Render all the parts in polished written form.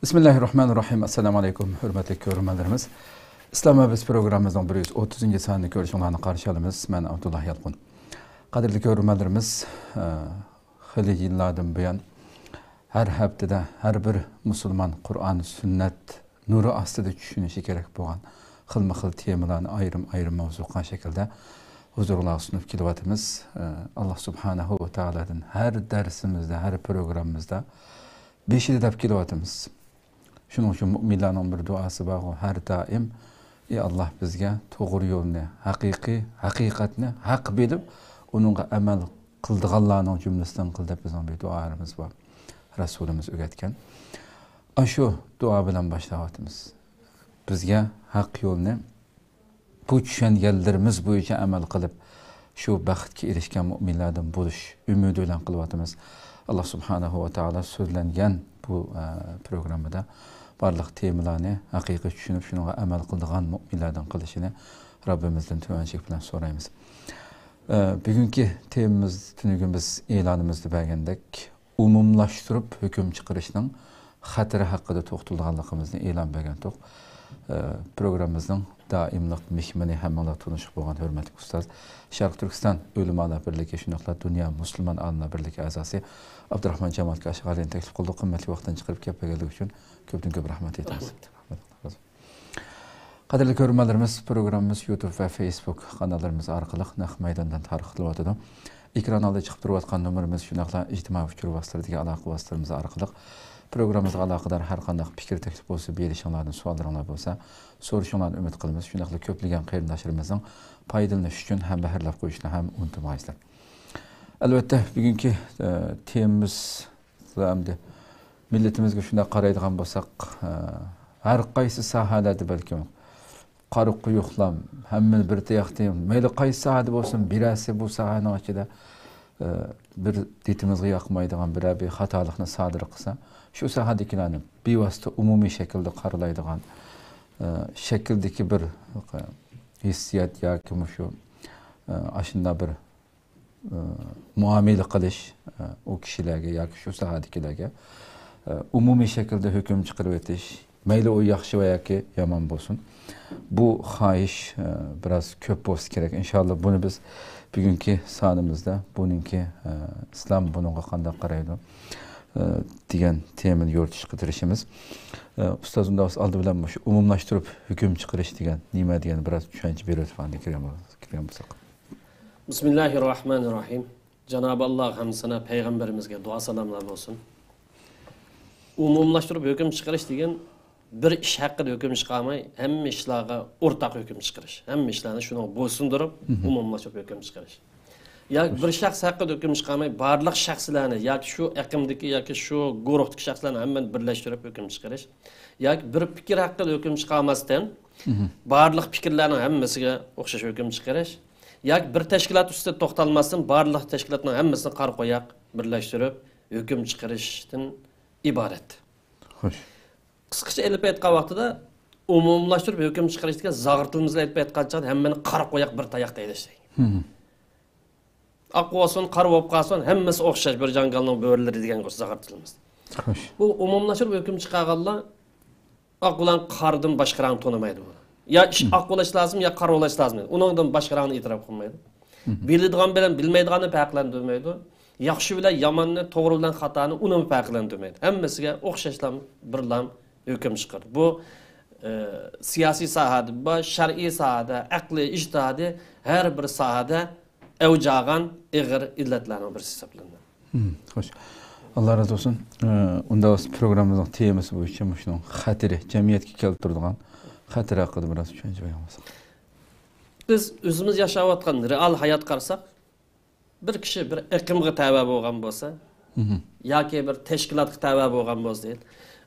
Bismillahirrahmanirrahim. Assalamu alaykum, hurmatli ko'ruvchilarimiz. İslam Biz programımızın 130. sonini ko'rishinglarni qarshi olamiz. Men Abdullah Yalqun. Qadrli ko'ruvchilarimiz, xili yillardan buyon har haftada har bir musulmon Qur'on, sunnat nuri ostida tushunishi kerak bo'lgan xilma-xil temalarni ayrim mavzular shaklda huzurlarga sunib kelyapmiz. Alloh subhanahu va taoladan har darsimizda, har programmamizda beşini deb kelyapmiz. Şunun için müminlerin bir duası var o her daim. Ey Allah bizge doğru yolunu, hakikatini, hak bilip onunla amel kıldığanların cümlesinden kıldık bizim bir dualarımız var. Resulümüz öğretken. Şu dua bilen başlayatımız. Bizge hak yolunu bu düşen yerlerimiz boyunca amel kılıp şu baxtga erişken müminlerden buluş, ümidiyle kılvatımız. Allah subhanahu wa ta'ala sözlengen bu programda barlıq temalarını haqiqi düşünüp şuna amel kıldığan müminlerden kılışını Rabbimizden tüvençlik bilen sorayımız. Bugünkü temamız tünügün biz ilanımızda bergendek umumlaştırıp hüküm çıkarışının xatiri hakkında toxtulğanlığımızı ilan bergendik. Programımızın daimlik mihmini hemmeler tanışık boğan hürmetli ustaz Şarkı Türkistan Ölümalar Birliği şunakla Dünya Müslüman Alına Birliği azası Abdurrahman Cemal Kaşıqali'ni teklif kıldık. Kımmetli vaktin çıkarıp geldiği için köp rahmet ederiz. Qadrli ko'ruvchilarimiz, programımız YouTube ve Facebook kanallarımız arqalıq naq maydandan tarqıtılıp ekran aldı chiqib turayotgan nomerimiz shunaqla ijtimoiy fikr vositalaridagi aloqa vositalarimiz arqalıq programımızga aloqador har qanday fikr taklif bo'lsa, berishinglardan savollaringlar bo'lsa, so'rashinglarni umid qilamiz. Shunaqla ko'plagan qarindoshlarimizning foydalanish uchun ham bahrlab qo'yishni ham unutmaysizlar. Albatta, bugungi temamiz hamda millatimizga shunday qaraydigan bo'lsak, har qaysi sohalarda balkim qarıq yo'qlam, hamma bir tayaqdim. Mayli qaysi sohada bo'lsin, birasi bu sohaning ichida bir ditimizga yoqmaydigan bir xatolikni sodir qilsa, shu sohadagilarni bevosita umumiy shaklda qaralaydigan shakldagi bir hissiyat yoki shu ashunda bir muomala qilish o kishilarga yoki shu sohadagilarga umumiy shaklda hukm chiqarib o'tish, mayli o yaxshi va yoki yomon bo'lsin. Bu xohish biraz ko'p bo'lsa kerak. Inshaalloh buni biz bugünkü sonimizda buningki islom bunga qanday qaraydi degan temani yoritishga tirishimiz. Ustoz undan oldi bilan shu umumlashtirib hukm chiqarish degan nima degan biraz tushuncha berib o'tganda kirgan bo'lsak. Bismillahirrahmanirrahim. Cenab-ı Allah hamsına peygamberimizge dua salamlar olsun. Umumlaştırıp hüküm çıkarış degan bir iş hakkında hüküm çıkarmay, hem işlerine ortak hüküm çıkarış. Hem işlerine şunu boysundurup umumlaştırıp hüküm çıkarış. Ya bir şahs hakkında hüküm çıkarmay, barlıq şahslarını ya şu akımdaki ya şu guruhtaki şahslarını hemen birleştirip hüküm çıkarış. Ya bir fikir hakkında hüküm çıkarmazdan barlıq fikirlerini hemmesiga o'xshash hüküm çıkarış. Ya bir teşkilat üstüne toxtalmasdan barlıq teşkilatının hemmesini qarqoyaq birleştirip hüküm çıkarışdan ibaret. Hoş. Qısqacha elib aytgan vaqtida umumlashtirib hukm chiqarish degan zag'irtimizda aytib aytgancha hammani qarib qo'yaq bir tayoq deydi. Aq bo'lsin, qari bo'lib qolsin, hammasi o'xshash bir jangalning bo'rlari degan zag'irtilimiz. Xo'sh. Bu umumlashtirib hukm chiqarganlar aq bilan qardan boshqarani tonimaydi bu. Ya aq bo'lish lozim, ya qari bo'lish lozim. Uningdan boshqarani e'tirof qilmaydi. Biladigan bilan bilmaydiganni farqlantirmaydi. Yaxshi bilan yomonni, to'g'ri bilan xatoni uni farqlantirmaydi. Hammasiga o'xshashlam birlam hüküm çıkar. Bu siyasi sahada, şer'i sahada, akli, ictihadi her bir sahada evcağan ağır illetlerden birisi hesaplanır. Hoş. Allah razı olsun. Onda programımızın teması bu için şunun xatiri, cemiyetki keltirdiğin xatiri hakkında biraz düşünce vermesek. Biz özümüz yaşayotgan real hayat qarsak, bir kişi bir iqlimga tabi bo'lgan bo'lsa, yoki bir teşkilatga tabi bo'lgan bo'lsa deyil.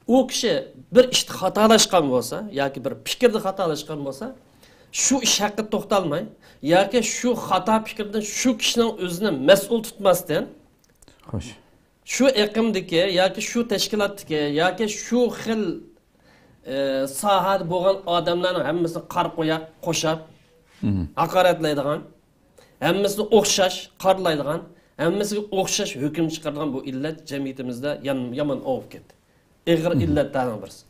O kişi bir işte hatalaşkan olsa, ya ki bir fikirde hatalaşkan olsa, şu iş hakkı toxtalmay, ya ki şu hata fikirden şu kişinin özünü mesul tutmazdan, hoş. Şu ekimdeki, ya ki şu teşkilattaki, ya ki şu xil sahada bo'lgan adamların hemmisini qarib qo'yaq, qo'shab, haqoratlaydigan, hemmisini o'xshash, qarlaydigan, hemmisiga o'xshash hukm chiqaradigan bu illat jamiyatimizda yomon olib ketdi. ig'ir illatlarning birisi.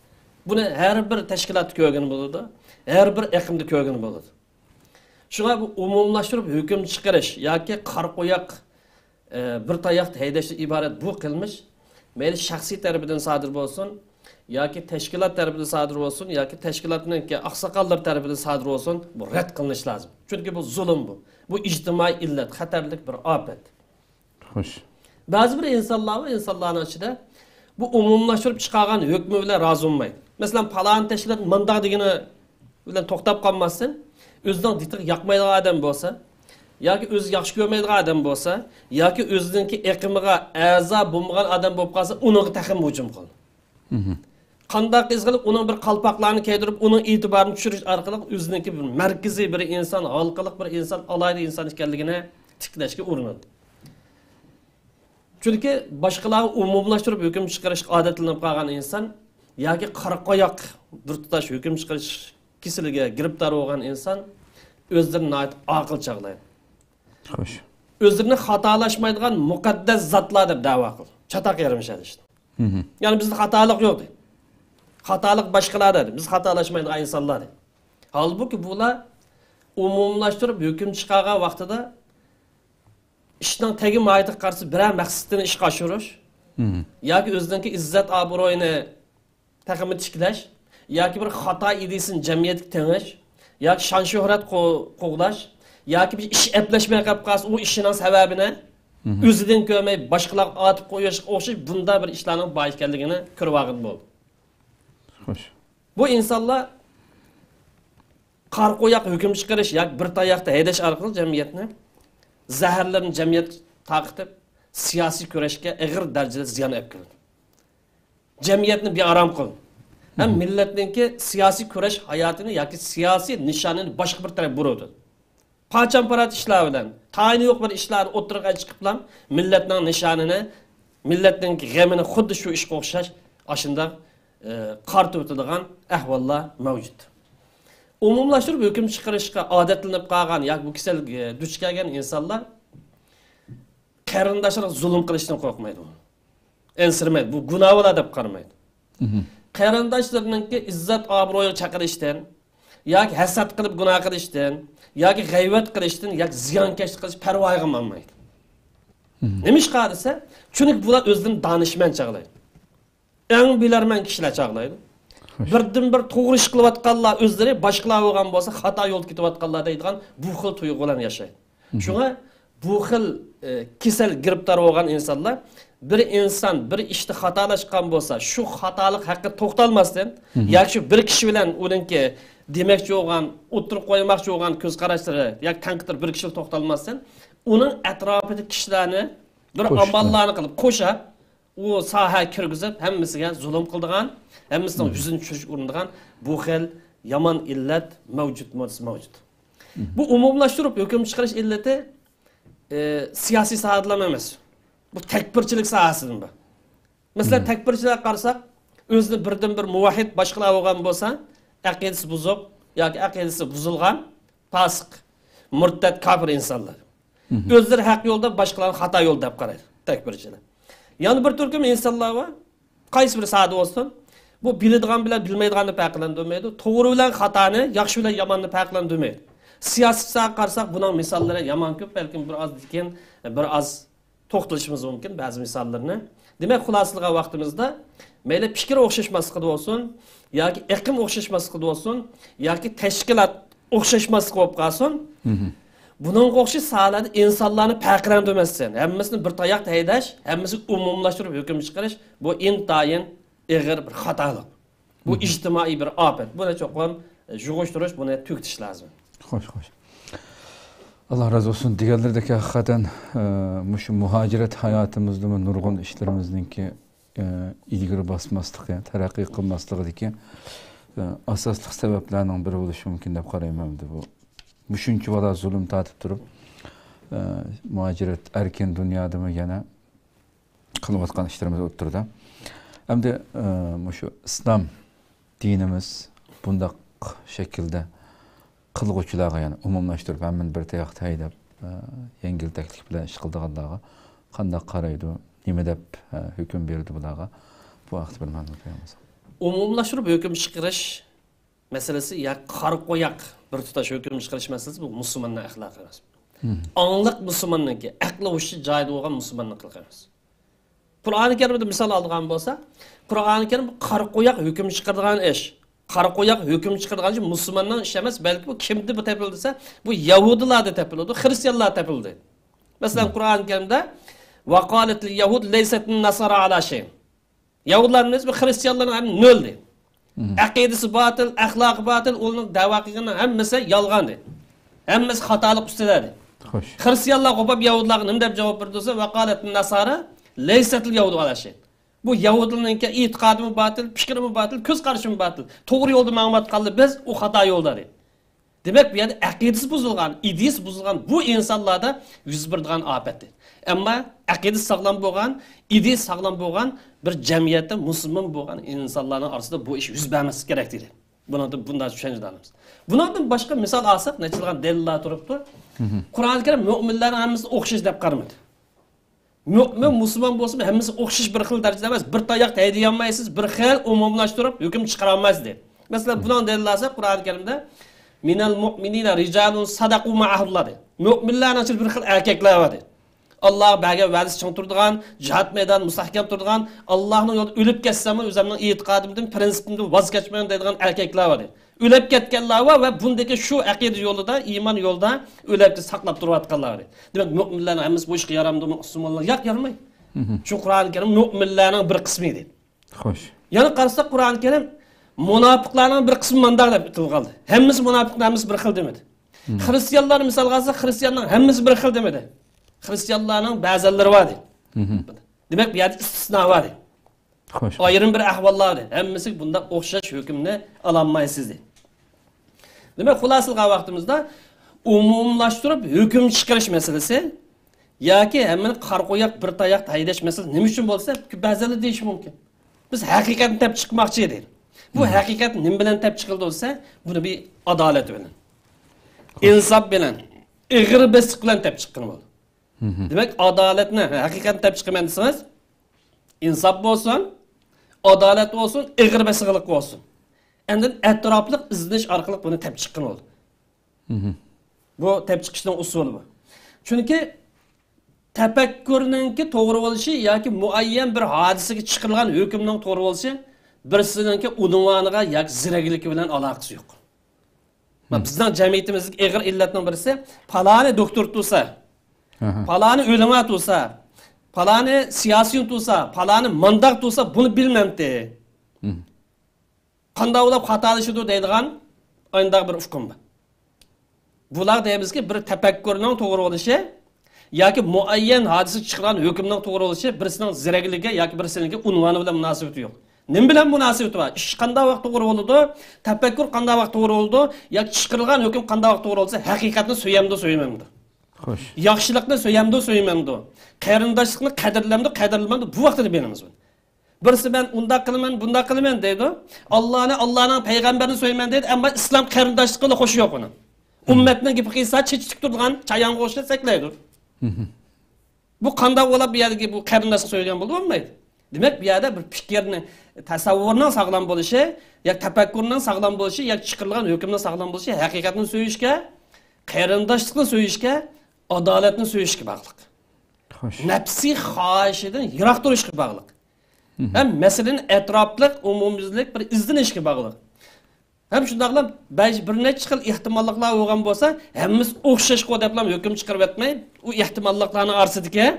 Buni har bir tashkilot ko'rgan bo'ladi, har bir iqlimda ko'rgan bo'ladi. Shunga bu umumlashtirib hukm chiqarish yoki qarqoyoq bir tayoq haydashdan iborat bu qilmish mayli shaxsiy tarafidan sodir bo'lsin yoki tashkilot tarafidan sodir bo'lsin yoki tashkilotning oqsoqollar tarafidan sodir bo'lsin, bu rad qilinish lozim. Chunki bu zulm bu. Bu ijtimoiy illat, xatarli bir ofat. Xo'sh. Ba'zi bir insonlarning ichida bu umumlashtirib chiqargan hukmi bilan rozi bo'lmaydi. Masalan, falon tashkilot mundaq degani bilan to'xtab qolmasdan, o'zining ditiq yoqmaydigan odam bo'lsa, yoki o'zi yaxshi ko'rmaydigan odam bo'lsa, yoki o'zininki iqimiga a'zo bo'lmagan odam bo'lib qolsa, uning taxim hujum qiladi. Qanday qilib uning bir qalpoqlarni kiydirib, uning e'tiborini tushirish orqali o'zininki bir markaziy bir inson, halqaliq bir inson, alayda inson ekanligini tiklashga urinadi. Chunki boshqalarni umumlashtirib hukm chiqarish odatlanib qolgan inson yoki qaraqoyoq bir tutash hukm chiqarish kasaliga giribdor bo'lgan inson o'zlarini aql chaqlaydi. Xo'sh. O'zlarini xatolashmaydigan muqaddas zotlar deb da'vo qildi. Chatoq yarimishadi işte. Ya'ni bizda xatolik yo'q deydi. Xatolik boshqalarda, biz xatolashmaydigan insonlar. Halbuki bular umumlashtirib hukm chiqargan vaqtida ishning tagi moyitiga qarshi biror maqsadni ishga oshirish yoki o'zining izzat obro'yini taqimi tiklash yoki bir xato idisini jamiyatga tengish yoki shon shuhrat qo'g'lash yoki bir ish eplashmay qolib qolsa u ishining sababini o'zidan ko'rmay boshqalarga otib qo'yishga o'xshash bunda bir ishlarning bor ekanligini ko'rib olgan bo'ldi. Xo'sh. Bu insonlar qarqoyoq hukm chiqarish yoki bir tayoqda haydash orqali jamiyatni zaharlarni jamiyat taqitib siyosiy kurashga ig'ir darajada ziyon olib keldi. Jamiyatni bearom qildi. Ham millatninki siyosiy kurash hayotini yoki siyosiy nishonini boshqa bir taraf burdi. Pacham-parat ishlar bilan, tayini yo'q bir ishlarni o'tirg'a chiqiblam, millatning nishonini, millatning g'amini xuddi shu ishga o'xshash ashunda qart o'tadigan ahvollar mavjud. Umumlashtirib hukm chiqarishga odatlanib qolgan yoki bu kasalga duch kelgan insonlar qarindoshiga zulm qilishdan qo'rqmaydi. Ensirmaydi. Bu gunohlar deb qaramaydi. Qarindoshlarininki izzat obro'yi chaqirishdan yoki hasad qilib gunoh qilishdan yoki g'ayvat qilishdan yoki ziyonkashlik qilish parvoyi qilmaydi. Nima ish qilsa? Chunki bular o'zidan donishmand chaqlaydi. Eng bilarman kishilar chaqlaydi. Birdan bir to'g'ri ish qilayotganlar o'zlari boshqalar bo'lgan bo'lsa xato yo'l ketayotganlar deydigan bu xil tuyg'ularni yashaydi. Shunga bu xil kasal giribdor bo'lgan insonlar bir inson bir ishda xatolashgan bo'lsa, shu xatolik haqida to'xtalmasdan yoki shu bir kishi bilan uninki demakchi bo'lgan, o'tirib qo'ymoqchi bo'lgan ko'z qarashlari yoki tanqidlar bir kishi to'xtalmasdan, uning atrofidagi kishilarni bir amallarni qilib qo'shib, u soha kirgizib, hammasiga zulm qildigan, hammasining yuzini tushirish urindigan bu xil yomon illat mavjud. Bu umumlashtirib hukm chiqarish illati siyosiy sohalar emas. Bu takbirchilik sohasidan bu. Masalan, takbirchilar qarsak, o'zini birdan bir muvahhid boshqalar bo'lgan bo'lsa, aqidasi buzuq yoki aqidasi buzilgan, fasiq, murtad, kafir insonlar. O'zlari haq yo'lda, boshqalarni xato yo'lda deb qaraydi takbirchilar. Yani bir turkum insonlar bor, qaysi bir sohada bo'lsin, bu biladigan bilan bilmaydiganni farqlandirmaydi, to'g'ri bilan xatoni, yaxshi bilan yomonni farqlandirmaydi. Siyosiy sohaga qarsak, buning misollari yomon ko'p, balkim bir oz keyin bir oz to'xtalishimiz mumkin ba'zi misollarni. Demak, xulosalgan vaqtimizda mayli fikr o'xshashmasligi bo'lsin, yoki iqlim o'xshashmasligi bo'lsin, yoki tashkilot o'xshashmasligi bo'lib qolsin, buning o'xshash sohalarda insonlarni farqlandirmasdan, hammasini bir tayoqda haydash, hammasini umumlashtirib hukm chiqarish bu intayin ig'ir bir xatolik. Bu ijtimoiy bir ofat. Buni cho'qim yug'ishtirish, buni tugutish lozim. Xo'sh. Allah razı olsun. Diğerlerdeki hakikaten şu muhaciret hayatımızda mı nurgun işlerimizdeki ilgili basmaslık, yani terakki kılmaslıktaki asaslık sebeplerinin biri oluşu mümkün de qarayman bu. Müşünkü valla zulüm tatip durup muhaciret erken dünyada mı gene kılıvatkan işlerimiz oturdu. Hem de şu İslam dinimiz bunda şekilde qilg'uvchilarga yani umumlashtirib hamma bir tayoqda haydab yengil taklif bilan ish qildiganlarga qanday qaraydi, nima deb hukm berdi bularga? Bu vaqt bilmadim qo'yamiz. Umumlashtirib hukm chiqarish masalasi ya qar qo'yaq bir tutash hukm chiqarish masalasi bu musulmonning axloqi emas. Angliq musulmonniki, aqli o'shi joyida bo'lgan musulmonning qilqi emas. Qur'oni Karimda misol oladigan bo'lsa, Qur'oni Karim qar qo'yaq hukm chiqaradigan ish. Qar qo'yaq hukm chiqaradigan ish musulmonning ishi emas, balki bu kimdi bu tepildi desa, bu yahudilarda tepildi, xristianlar tepildi. Masalan, Qur'oni Karimda vaqalatil yahud laysatun nasara ala shay. Yahudlarning bu xristianlarning ham nol deydi. Aqidasi batil, axloqi batil, uning da'vo qilgani hammasi yolg'on deydi. Hammasi xatolik ustida deydi. Xo'sh. Xristianlar qo'pab yahudlarga nima deb javob berdi desa, vaqalatil nasara laysatil yahud ala shay. Bu yahudlarning e'tiqodi batil, fikri batil, ko'z qarashi batil. To'g'ri yo'lda ma'lumot qildi, biz u xato yo'lda deydi. Demek bu yerda aqidasi buzilgan, ideyasi buzilgan bu insonlarda yuz beradigan ofat deydi. Ammo aqidasi sog'lom bo'lgan, ideyasi sog'lom bo'lgan bir jamiyatda musulmon bo'lgan insonlarning orasida bu ish yuz bermasi kerak deydi. Bundan tushunamiz. Bundan boshqa misol olsak, nechilgan dalillar turibdi. Qur'oni Karim mu'minlarning hammasi o'xshash deb qaramadi. Mu'min musulmon bo'lsa, hammasi o'xshash bir xil darajada emas, bir tayoq taydiy olmaysiz, bir xil umumlashtirib hukm chiqara olmaysiz deydi. Masalan, bundan dalillar olsak, Qur'oni Karimda minal mu'minina rijalun sadaqu ma'ahullah deydi. Mu'minlarning bir xil erkaklar bor deydi. Allah bəgə vəziz çın turduğan, cihad meydan müstahkam turduğan, Allah'ın yolu ölüp geçsəmin, özümün etiqadımdan, prinsipimdən vaz keçməyən deyilən erkekler var. Ölüp ketkenler var ve bundaki şu aqid yolunda, iman yolda ölüp saklap duruyatkanlar var. Demek müminlerin hemimiz bu işe yaramdı Müslümanlar. Yak yaramay. Şu Kur'an-ı Kerim müminlerin bir kısmıydı. Hoş. Yani karşıda Kur'an-ı Kerim münafıkların bir kısmı mandar da kaldı. Hemimiz münafıklar, hemimiz bir xil demedi. Hristiyanlar misal kalsa Hristiyanlar hemimiz bir xil demedi. Hristiyanların bazıları vardı. Demek bir yerde istisna vardı. Hoş. Ayrım bir ahvallar vardı. Hemimiz bunda okşaş hükümle alanmayısızdı. Demek hulasılığa vaktimizde umumlaştırıp hüküm çıkarış meselesi ya ki hemen karkoyak bir tayak taydaş meselesi ne için olsa bazıları değişim mümkün. Biz hakikaten tep çıkmakçı değil. Bu hakikat ne bilen tep çıkıldı olsa bunu bir adalet bilen, insaf bilen, ıgır besik bilen tep çıkın oldu. Demek adalet ne? Hakikaten tep çıkın deseniz insaf olsun, adalet olsun, ıgır besiklik olsun. Endin etraflık izleniş arkalık bunu tep çıkın oldu. Bu tep çıkıştan usulü bu. Çünkü tefekkürününki doğru oluşu ya ki muayyen bir hadiseki çıkırılan hükümden doğru oluşu birisininki unvanıga ya ki ziregilik bilen alakası yok. Bizden cemiyetimizin eğer illetinin birisi palani doktor tutsa, palani ölüme tutsa, palani siyasi tutsa, palani mandak tutsa bunu bilmem de. Qanday olab xatolashidir deydigan oyindagi bir hukm bor. Bular deymizki bir tafakkurning to'g'ri bo'lishi yoki muayyan hodisa chiqqan hukmning to'g'ri bo'lishi birisining zirakligi yoki birisining unvoni bilan munosabati yo'q. Nim bilan munosabati bor? Ish qanday vaqt to'g'ri bo'ladi? Tafakkur qanday vaqt to'g'ri bo'ladi? yoki chiqarilgan hukm qanday vaqt to'g'ri bo'lsa, haqiqatni so'yamdi, so'ymamdi. Xo'sh. Yaxshilikni so'yamdi, so'ymamdi. Qarindoshlikni qadrlamdi, qadrlamadi. Bu vaqtda bilamiz. Birisi ben unda kılman, bunda kılman deydi. Allah'ın peygamberini söylemen deydi ama İslam qarindoshligiga qo'shi yo'q uni. Ummatning gibi qilsa chechtik turgan chayon qo'shni saklaydi. Bu qanday bo'lib bu yerga bu qarindoshlik so'ygan bo'ldi bo'lmaydi. Demak bu yerda bir fikrni, tasavvurning sog'lom bo'lishi, yoki tafakkurning sog'lom bo'lishi, yoki chiqarilgan hukmning sog'lom bo'lishi haqiqatni so'yishga, qarindoshlikni so'yishga, adolatni so'yishga bog'liq. Xo'sh. Nafsiy xohishidan yiroq turishga bog'liq. Hem meselenin etraflık, umumizlik bir izlenişki bağlı. Hem şundaqla bir neçə xil ihtimallıqlar olğan bolsa, hemimiz oxşaş kodaplam hüküm çıkarıp etmey, o ihtimallıqlarının arasındaki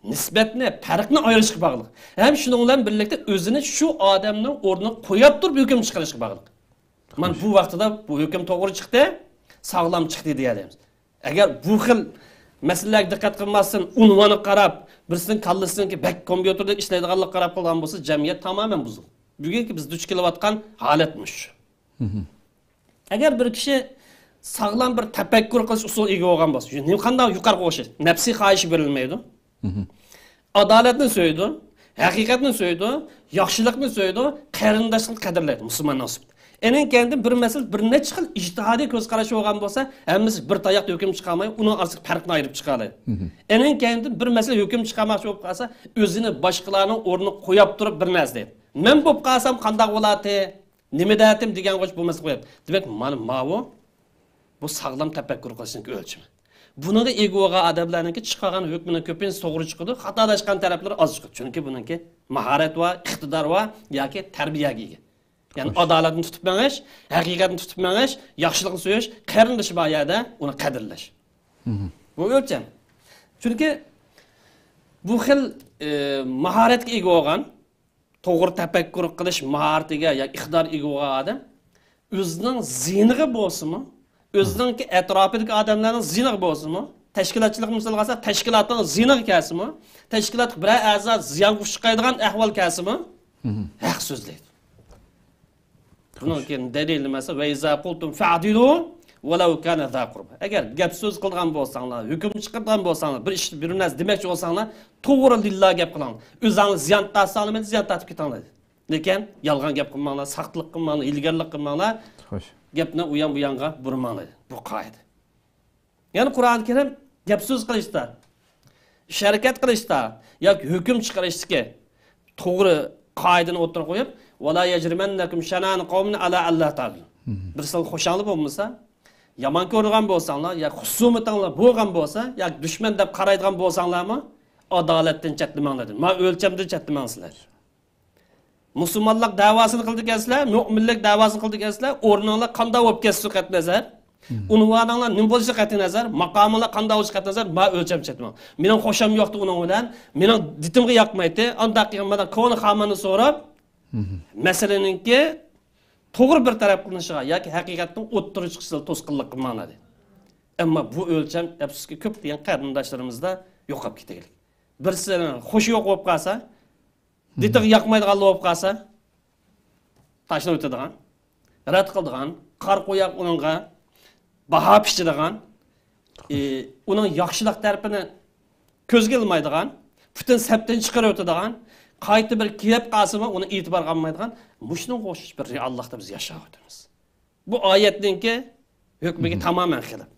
nisbetni, farqni ayırışqa bağlı. Hem şununla birlikte özünü şu adamın ornuna qoyup durub hüküm çıkarışqa bağlı. Man bu vaqtida bu hüküm to'g'ri chiqdi, sağlam chiqdi deyamiz. Agar bu xil meselelerge dikkat qilmasdan, unvanı qarab, birisinin kallasınınki bek kompüterde işleydiğanlık qarab qilgan bo'lsa, jamiyat tamamen buzul. Bugunki biz duch kelayotgan holatmish. Agar bir kishi sağlam bir tafakkur qilish usul ega bo'lgan bo'lsa, nima qanday yuqori qo'yish, nafsiy xohish berilmaydi. Adolatni so'ydi, haqiqatni so'ydi, yaxshilikni so'ydi, qarindoshlikni qadrlaydi musulmon nasib. Enin kendi bir mesele bir ne çıkıl ijtihadi göz karşı olan bolsa, hemmisi bir tayakta hüküm çıkarmay, onun artık farkını ayırıp çıkarlar. Enin kendi bir mesele hüküm çıkarmak olup kalsa, özünü başkalarının ornuna koyup durup bir narsa deydi. Men bop kalsam qandaq boladi? Nima deyaptim degan qo'sh bu masala qo'yapti. Demak, mana mavu bu sağlam tafakkur qilishning o'lchami. Buningga ega bo'lgan adamlarningki chiqargan hukmining ko'pincha to'g'ri chiqadi, xatolashgan taraflari oz chiqadi. Chunki buningki mahorat va iqtidor va yoki tarbiyaga ega. Ya'ni adolatni tutib menish, haqiqatni tutib menish, yaxshilikni so'yish, qarindosh boyada uni qadrlash. Bu o'lcham. Chunki bu xil mahoratga ega bo'lgan to'g'ri tafakkur qilish mahoratiga yoki iqtidor ega bo'lgan odam o'zining ziyniga bo'lsinmi, o'zining atrofidagi odamlarning ziyniga bo'lsinmi, tashkilotchilik misol qilsa tashkilotning ziyniga kelsinmi, tashkilot bir a'zo ziyon chiqadigan ahvol kelsinmi, haq so'zlaydi. Bundan keyin dalil nimasi? Va iza qultum fa'dilu walau kana za qurba. Agar gap so'z qilgan bo'lsanglar, hukm chiqargan bo'lsanglar, bir ish bir narsa demoqchi bo'lsanglar, to'g'ri lillah gap qiling. O'zingiz ziyon tasalaman, ziyon tatib ketinglar. Lekin yolg'on gap qilmanglar, saqtlik qilmanglar, ilgarlik qilmanglar. Xo'sh. Gapni u yonga burmanglar. Bu qoida. Ya'ni Qur'oni Karim gap so'z qilishda, harakat qilishda yoki hukm chiqarishda to'g'ri qoidani o'tirib qo'yib, "Wala yajrimannakum shanan qawmin ala Allah ta'ala." Bir sal xo'shalik bo'lmasa, yomon ko'rgan bo'lsanglar, yoki husumatinglar bo'lgan bo'lsa, yoki dushman deb qaraydigan bo'lsanglarmi, adolatdan chetlamanglar. Ma o'lchamdan chetlamanglar. Musulmonlik davosini qildik aslar, mu'minlik davosini qildik aslar, o'rninglar qanday bo'lib ketsa qat nazar, unvoninglar nima bo'lishi qat nazar, maqominglar qanday bo'lishi qat nazar, ma o'lcham chetmang. Mening xo'sham yo'qdi uning bilan, mening ditimga yoqmaydi. Undaq qilmadan ko'ni xamini so'rab, masalaninki to'g'ri bir taraf qilinishiga yoki haqiqatning o'ttirib chiqishga to'sqinlik qilmanglar. Ammo bu o'lcham afsuski ko'p degan qarindoshlarimizda yo'qolib ketgan. Birsini xo'sh yo'q bo'lib qolsa, ditiga yoqmaydigan bo'lib qolsa, tashlab o'tadigan, rad qiladigan, qar qo'yaq uningga baho pichadigan, uning yaxshilik tarafini ko'zga ilmaydigan, butun sapdan chiqarib o'tadigan, qayta bir kelib qolsa uni e'tibor qilmaydigan, mushning o'xshash bir reallikda biz yashab o'tamiz. Bu oyatninki hukmiga tamoman xilaf.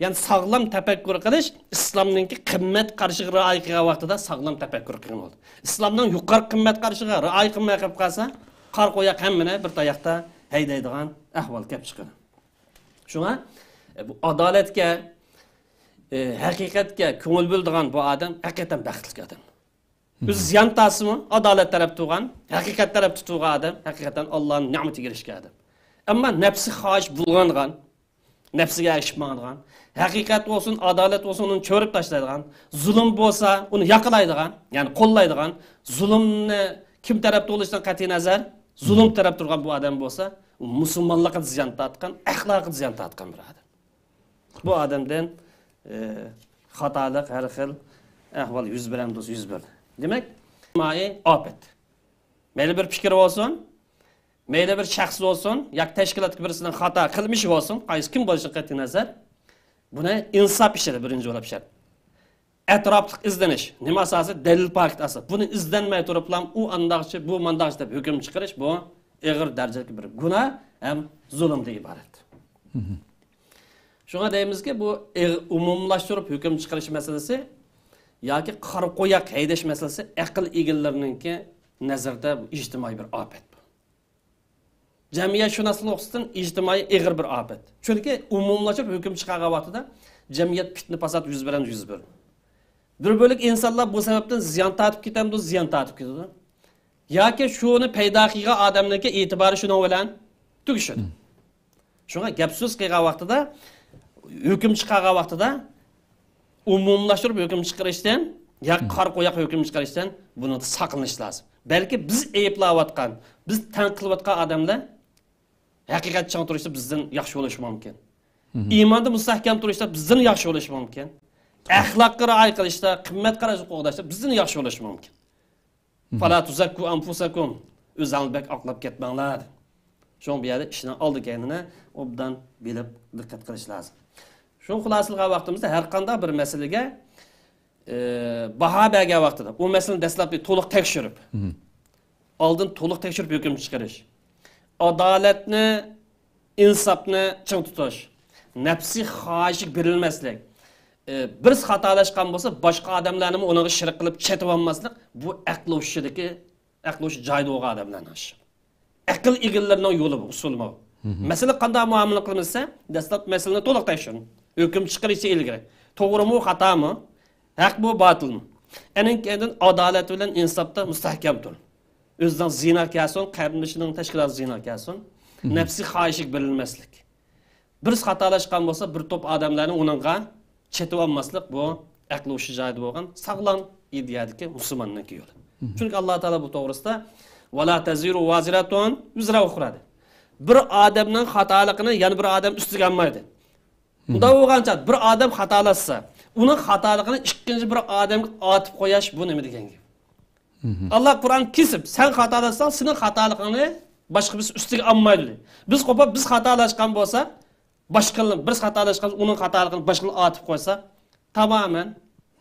Ya'ni sog'lom tafakkur qilish islomningki qimmat qarshiga rioya qilgan vaqtida sog'lom tafakkur qilgan bo'ldi. Islomning yuqori qimmat qarshiga rioya qilmay qolib qolsa, qar qo'yaq hammani bir tayoqda haydaydigan ahvol kelib chiqadi. Shunga bu adolatga, haqiqatga ko'ngil bo'ladigan bu odam haqiqatan baxtli odam. O'zi ziyon tasimi adolat taraf turgan, haqiqat taraf tutgan odam haqiqatan Allohning ne'matiga erishgan odam. Ammo nafsi xohish bo'lgan, nafsiga erishmaydigan, haqiqat olsun, adolat olsun uni cho'rib tashlaydigan, zulm bo'lsa uni yoqlaydigan, ya'ni qo'llaydigan, zulmni kim tarafda bo'lishidan qat'iy nazar, zulm taraf turgan bu odam bo'lsa, u musulmonlikqa ziyon tortgan, axloqqa ziyon tortgan bir odam. Bu odamdan xatolik, har xil ahvol yuz beradi, yuz beradi. Demak, ijtimoiy ofat. Mayli bir fikr bo'lsin, mayli bir shaxs bo'lsin, yoki tashkilotga birisining xato qilmishi bo'lsin, qaysi kim bo'lishidan qat'iy nazar, buni insof ishida birinchi bo'lib shart. Atrofliq izlanish, nima asosi dalil fakt asosi. Buni izlanmay turib ham u andaqchi, bu mandaqchi deb hukm chiqarish bu og'ir darajadagi bir gunoh ham zulmdan iborat. Shunga deymizki, bu umumlashtirib hukm chiqarish masalasi yoki qarib qo'yaq haydash masalasi aql egallarininki nazarda bu ijtimoiy bir ofat. Jamiyat shunaslığından ijtimoiy og'ir bir ofat. Chunki umumlashtirib hukm chiqargan vaqtida jamiyat fitna fasod yuz beradi. Bir bölük insanlar bu sebepten ziyan tatip ketemdi, ziyan tatip ketedi. Yoki shuni paydo qilgan odamlarga e'tibori shuni bilan tugishadi. Shunga gap so'z qilgan vaqtida, hukm chiqargan vaqtida umumlashtirib hukm chiqarishdan, yoki qar qo'yaq hukm chiqarishdan buni saqlanish lozim. Balki biz ayiblayotgan, biz tanqilayotgan odamlar haqiqat chang turishda bizdan yaxshi bo'lishi mumkin. Iymonda mustahkam turishda bizdan yaxshi bo'lishi mumkin. Axloqqa rioya qilishda, qimmat qarash qo'g'dashda bizdan yaxshi bo'lishi mumkin. Fala tuzakku anfusakum. O'zingizni bek aqlab ketmanglar. Shun bu yerda ishni oldi kendine obdan bilib diqqat qilish lozim. Shun xulosaga vaqtimizda har qanday bir masalaga baho bergan vaqtida u masalani dastlabki to'liq tekshirib, oldin to'liq tekshirib hukm chiqarish. adaletni, insafni ching tutish, nafsiy xohishlik berilmaslik. Birisi xatolashgan bo'lsa, boshqa odamlarni uning shirik qilib chetib olmaslik, bu aql o'shidagi, aql o'sh joyda bo'lgan odamlarning ishi. Aql egillarining yo'li bu, usuli bu. Masala qanday muomala qilmasa, dastlab masalani to'liq tekshirin. Hukm chiqarishi ilgari. To'g'rimi, xatomi? Haq bu, batilmi? Aning keyin adolat bilan insofda mustahkam tur. O'zidan zina kelsin, qarindoshining tashkilot zina kelsin, nafsi xohishlik berilmaslik. Birisi xatolashgan bo'lsa, bir to'p odamlarni uningga chetib olmaslik, bu aql o'shi joyida bo'lgan sog'lom ideyadagi musulmonning yo'li. Chunki Alloh taolo bu to'g'risida "Vala taziru waziratun wizra ukhra" bir odamning xatoligini yana bir odam ustiga olmaydi. Unda bo'lgancha bir odam xatolashsa, uning xatoligini ikkinchi bir odamga otib qo'yish bu nima degani? Allah Qur'on kesib, sen xatolashsan, sening xatoligini boshqa birisi ustiga olmaydi. Biz qo'pib biz xatolashgan bo'lsa, boshqalar bir xatolashgan uning xatoligini boshqalar otib qo'ysa, tamamen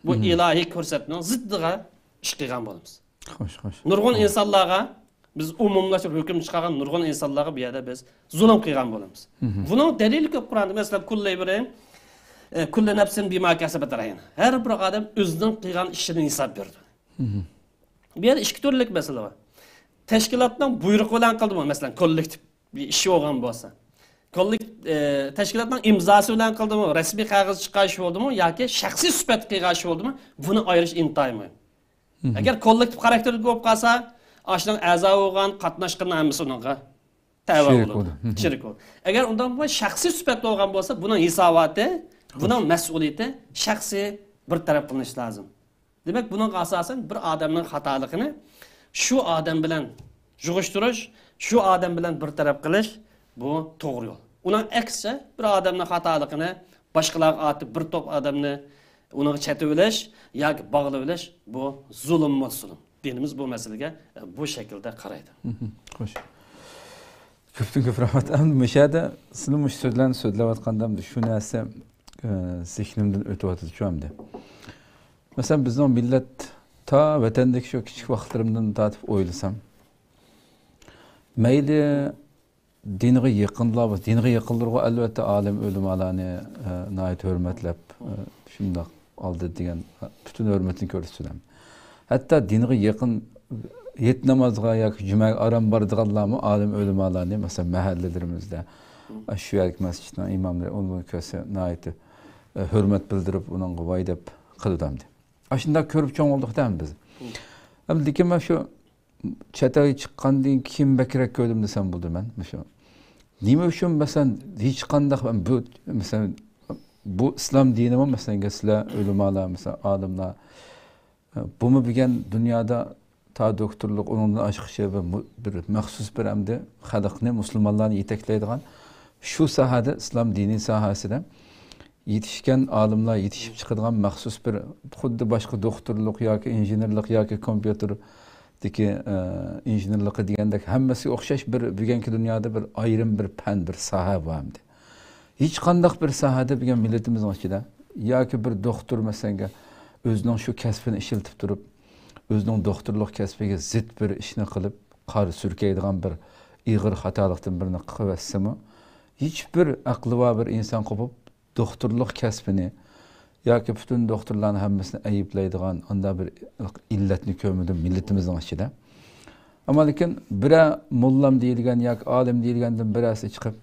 bu ilohiy ko'rsatmaning ziddiga ish qilgan bo'lamiz. Xo'sh. Nurg'un insonlarga biz umumlashib hukm chiqargan nurg'un insonlarga bu yerda biz zulm qilgan bo'lamiz. Buning dalili ko'p Qur'onda, masalan, kulli nafsin bima kasabat rahin. Har bir odam o'zining qilgan ishidan hisob berdi. Bu yerda ikki turlik masala bor. Tashkilotning buyrug'i bilan qildimi, masalan, kollektiv bir ish bo'lgan bo'lsa, tashkilotning imzosi bilan qildimi, rasmiy qog'oz chiqarish bo'ldimi yoki shaxsiy sifatda qilgan bo'ldimi, buni ayirish intayin muhim. Agar kollektiv xarakterli bo'lib qolsa, ashning a'zo bo'lgan qatnashgan hammasi unga tava bo'ladi. Shirik bo'ladi. Agar undan bu shaxsiy sifatda bo'lgan bo'lsa, buning hisoboti, buning mas'uliyati shaxsiy bir taraf qilinish lozim. Demak, buning asosan bir odamning xatoligini shu odam bilan yig'ishtirish, shu odam bilan bir taraf qilish bu to'g'ri yo'l. Uning aksicha bir odamning xatoligini boshqalarga atib bir to'p odamni uning chetib olish yoki bog'lab olish bu zulm. Dinimiz bu masalaga bu shaklda qaraydi. Xo'sh. Ko'p rahmat. Endi shada sizning mush so'zlarni so'zlayotgandamda shu narsa zihnimdan o'tyapti shuamda. Masalan, bizning millat ta vatandagi shu kichik vaqtlarimdan tortib o'ylasam, mayli dinga yaqinlarga albatta olim ulamolarni nihoyat hurmatlab shundoq oldi degan butun hurmatni ko'rsataman. Hatto dinga yaqin yet namozga yoki jumaga aram boradiganlarmi olim ulamolarni masalan mahallalarimizda shu yerlik masjidning imomlari uni ko'rsa nihoyat hurmat bildirib uningga voy deb qildimdi. Shunda ko'rib cho'ng oldikda biz. Lekin men shu chataga chiqqandan keyin bakrak ko'rdim desam bo'ldi men. Shu nima uchun masalan hech qanday bu islom dinimi masalan sizlar ulamolar masalan olimlar buni bilgan dunyoda ta doktorlik undan oshqicha va bir maxsus bir hamda xalqni musulmonlarni yetaklaydigan shu sohada islom diniy sohasida yetishgan olimlar yetishib chiqadigan maxsus bir xuddi boshqa doktorlik yoki injenerlik yoki kompyuterdagi injenerlik degandek hammasiga o'xshash bir bugungi dunyoda bir ayrim bir fan bir soha bordi. Hech qanday bir sohada bo'lgan millatimizning ichida yoki bir doktor masalan o'zining shu kasbini ishiltib turib, o'zining doktorlik kasbiga zid bir ishni qilib, qor surkaydigan bir ig'ir xatolikdan birini qilsimi, hech bir aqli bor bir inson qopib doktorlik kasbini yoki butun doktorlarning hammasini ayiblaydigan unda bir illatni ko'rmadim millatimizning ichida. Ammo lekin bira mullam deyilgan yoki olim deyilgandan birasi chiqib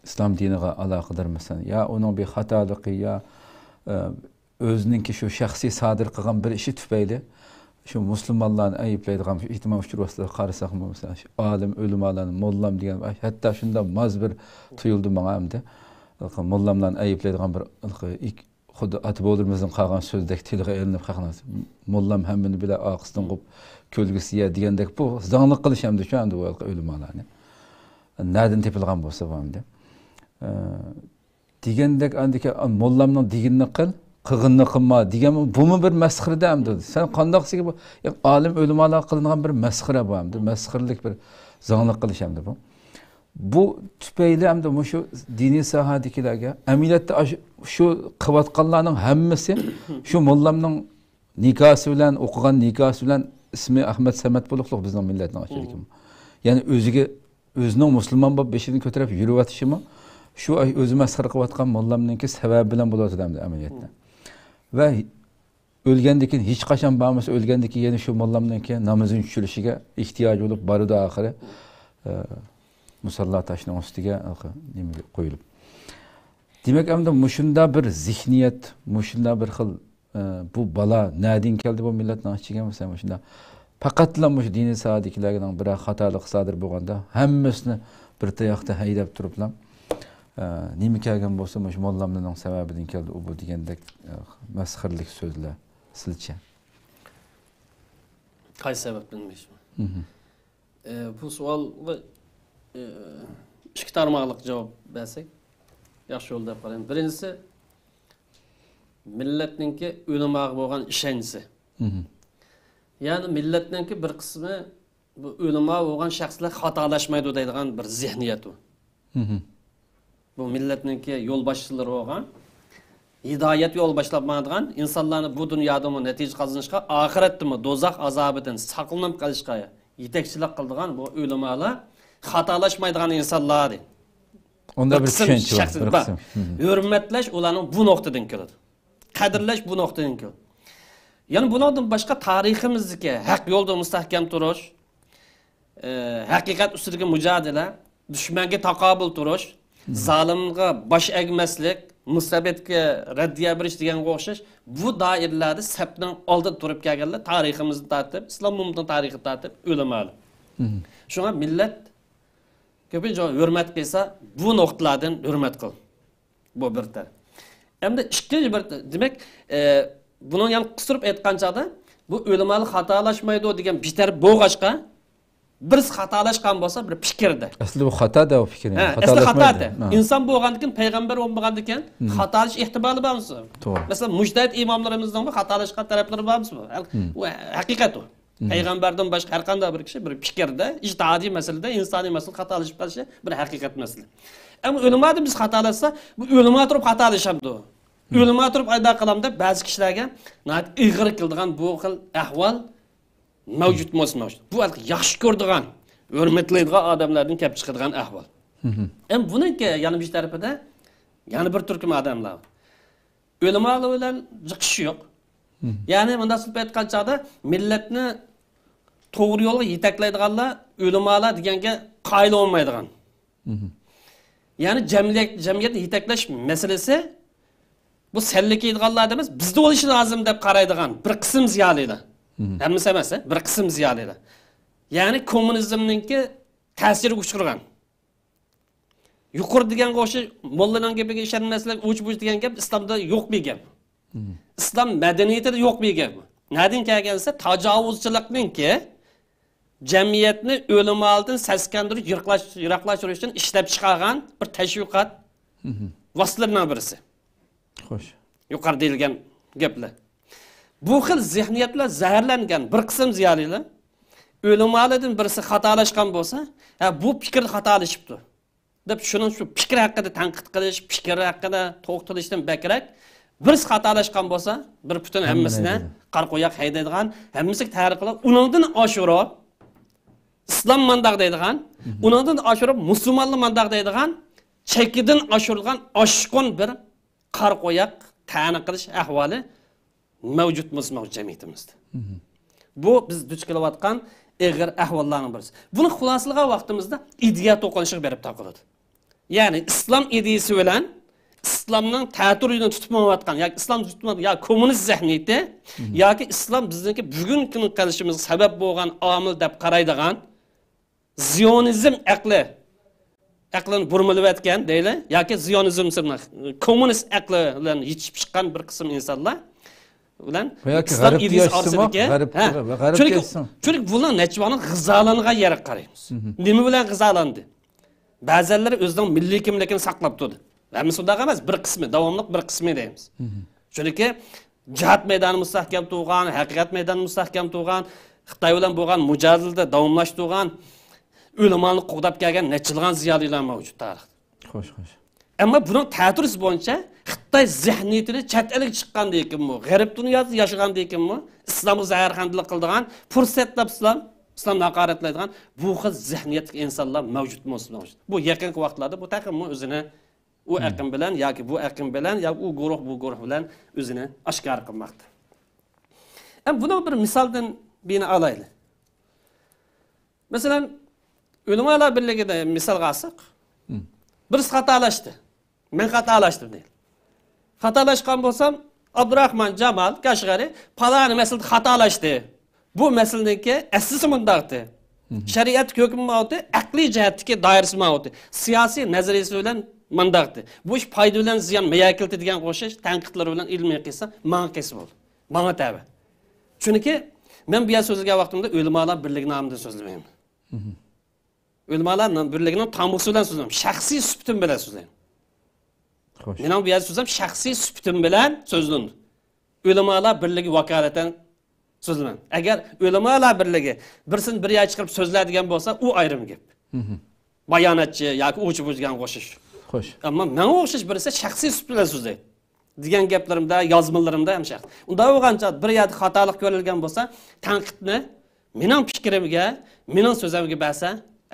islom diniga aloqador masalan ya uning bir xatoligi ya o'zininki shu shaxsiy sodir qilgan bir ishi tufayli shu musulmonlarni ayiblaydigan ehtimol uchrasida qarasak masalan olim ulamolarni mullam degan hatto shunda moz bir tuyuldi menga hamda mullamlarni ayiblaydigan bir xuddi atib o'ldirmasdan qolgan so'zdek tilga ilinib qolgan mullam hammani bilan oqisdan qo'yib ko'lgisiya degandek bu zonglik qilish hamda shu hamda ulamolarni nadan tepilgan bo'lsa hamda degandek andiki mullamning deganini qil qilginni qilma degan bumi bir masxirada hamda sen qandoqsiga bu olim ulamolar qilingan bir masxira bu hamda masxirlik bir zonglik qilish hamda bu tüpeyli hamda şu dini sahadakilarga ameliyatda şu qilayotganlarning hammasi şu mullamning nikosi bilan o'qigan nikosi bilan ismi Ahmad Samat bo'libdi bizning millatning ochilikim. Ya'ni o'ziga özünün Müslüman bab beşini kötürüp yürüyatışımı şu özüme sırqıvatkan mollamnınki sebebi bilen buladı demdi ameliyatda. Ve ölgendikin hiç kaçan bağımız ölgendiki yeni şu mollamnınki namazın çürüşüge ihtiyacı olup barıda ahire musalla taşının üstüge koyulup. Demek hem de muşunda bir zihniyet, muşunda bir xil bu bala nadin keldi bu millet naçigen mesela muşunda. Faqatla muş dini saadikilerden bir hatalık sadır bolganda hemmesini bir tayaqta haydap turuplam. Nimi kelgen bolsa muş mollamның sebebidin keldi o bu degendek mesxirlik sözler silçe. Kay sebep bilmeyim. Bu sualga iki tarmaqlıq cavab bersek yaxşı oldu dep qarayman. Birincisi milletninki ölümağı bolgan işençisi. Yani milletninki bir qismi bu ölümağı bolgan şahslar hatalaşmaydı deydigan bir zihniyet o. Bu milletninki yol başçıları bolgan hidayet yol başlapmadıgan insanlarni bu dunyoda mı natija qazanışqa, ahiretde mi dozaq azabidan saqlanıp qalışqa yetekçilik qildigan bu ölümalar hatalaşmaydigan insanlar deydi. Onda bir düşünce var. Hürmetleş ulanın bu noktadan keladi. Qadrlash bu noktadan keladi. Yani bundan başka tariximizdeki haq yolda mustahkam turuş, haqiqat ustidagi mücadele, düşmanga taqobil turuş, zalimga bosh egmaslik, musabetga raddiya berish deganga o'xshash bu doiralarda sapdan oldin turib kelganlar tariximizni tartib, islom ummatining tarixini tartib o'lamalar. Shunga millat ko'pincha hurmat qilsa, bu nuqtalardan hurmat qil. Bu bir taraf. Hem de ikkinchi bir demak, bunun yani qistirib aytgan chaqda bu o'lamalar xatolaşmaydi degan bitar bo'lg'achqa biz xatolaşgan bo'lsa bir fikrda. Asli bu xato da o fikrin. Xatolaşmaydi. İnsan bo'lgandan keyin payg'ambar bo'lmagandan keyin xatolash ehtimoli bormi? To'g'ri. Masalan, mujtahid imomlarimizning xatolashgan taraflari bormi? Bu haqiqat o. Peygamberden başka her qanday bir kishi bir fikrda, ijtihodiy masalada, insoniy masala xatolashib qolishi bir haqiqat masala. Ama o'limada biz xatolaşsa, bu o'limga turib xatolashamdi. O'limga turib ayda qilamda ba'zi kishilarga ig'ir qildigan bu xil ahvol mavjud emas. Bu yaxshi ko'rdigan, hurmatlaydigan odamlardan kelib chiqadigan ahvol. Hem buningki yana bir tarafida yana bir turkum odamlar. O'limlar bilan jiqishi yo'q. Yani bundan sonra aytgan chaqda millatni to'g'ri yo'lga yetaklaydiganlar o'limalar deganga qoyil olmaydigan. Yani jamiyatni yetaklash masalasi bu sellik yediganlar emas, bizda bo'lishi lozim deb qaraydigan bir qism ziyolilar. Hammasi emas, bir qism ziyolilar. Yani kommunizmninki ta'siri uchirgan. Yuqori deganga o'xshash mollaning gapiga ishonmaslik, uch-buch degan gap islomda yo'q bir gap. İslam medeniyeti de yok bir gap. Nereden gelgense tacavuzçılıkninki cemiyetini ölüm aldın seskendirip yıraklaştırış için işlep çıkargan bir teşvikat vasıflarından birisi. Hoş. Yukarı deyilgen gaplar. Bu xil zihniyetler zehirlengen bir kısım ziyaliler ölüm aldın birisi hatalaşkan bolsa, bu fikir hatalaşıptı. Dep şunun şu fikir hakkında tanqid qilish, fikir hakkında to'xtalishdan bekrak bir xatolaşgan bo'lsa, bir butun hammasini qarqo'yaq haydaydigan, hammasi tarix qilib, uningdan oshirib islom mandaq deydigan, uningdan oshirib musulmonlik mandaq deydigan, chekidan oshirilgan oshqon bir qarqo'yaq ta'na qilish ahvoli mavjud musulmon jamiyatimizda. Bu biz duch kelayotgan ig'ir ahvollarning birisi. Buni xulosalagan vaqtimizda ideya to'qinishiga berib taqiladi. Ya'ni islom ideyasi bilan İslam'ın ta'turini tutmayotgan, yoki islom tutmayotgan, yoki kommunist zihniyati, yoki islom bizniki bugungi qilishimiz sabab bo'lgan omil deb qaraydigan zionizm aqlini burmilayotgan deyli, yoki zionizm kommunist aqli bilan yetishib chiqqan bir qism insonlar bilan islom ideyasi orasidagi chunki bular nechvani g'izolaniga yer qaraymiz. Nima bilan g'izolandi? Ba'zanlar o'zining milliy kimligini saqlab turdi. Hammasi undaq emas, bir qismi, davomli bir qismi deymiz. Chunki jihad maydoni mustahkam turgan, haqiqat maydoni mustahkam turgan, Xitoy bilan bo'lgan mujadilada davomlashtirgan, o'limani qo'g'dab kelgan nechilgan ziyolilar mavjud tarixda. Xo'sh. Ammo buning ta'siri bo'yicha Xitoy zihniyatini chet elga chiqqandan keyin, g'arb dunyoda yashagandan keyin islomga zaharxandalik qildigan fursat topsam islomni haqoratlaydigan bu xil zihniyatli insonlar mavjud bo'lsin. Bu yaqingi vaqtlarda bu taqim o'zini u aqim bilan yoki bu aqim bilan yoki u guruh bu guruh bilan o'zini oshkor qilmoqda. Buni bir misoldan beni alaylik. Masalan, Ulamolar birligida misolga olsak, birisi xatolashdi. Men xatolashdim deydi. Xatolashgan bo'lsam, Abdurahmon Jamol Kashg'ari palani masalada xatolashdi. Bu masalaniki aslisi mundaqdi. Shariat hukmi mavti, aqliy jihatdagi doirasi mavti, siyosiy nazariyasi bilan mundaqdi. Bu ish foyda bilan ziyon mayakilti degan qo'shish tanqidlar bilan ilmiy qilsa, menga qilsa bo'ldi. Menga tabi. Chunki men bu yer so'zlagan vaqtimda ulamolar birligi nomida so'zlamayman. Ulamolar birligining tamosi bilan so'zlayman. Shaxsiy suhbatim bilan so'zlayman. Xo'sh. Men bu yer so'zlam shaxsiy suhbatim bilan so'zlandi. Ulamolar birligi vakolatan so'zlayman. Agar ulamolar birligi birsini bir yoqqa chiqarib so'zlaydigan bo'lsa, u ayrim gap. Bayonotchi yoki o'chi bo'lgan qo'shish. Xo'sh. Ammo menga o'xshash birisi shaxsiy suhbat bilan so'zlaydi. Degan gaplarimda, yozmalarimda ham shaxs. Unda o'g'ancha bir yerda xatolik ko'rilgan bo'lsa, tanqidni mening fikrimga, mening so'zimga bersa,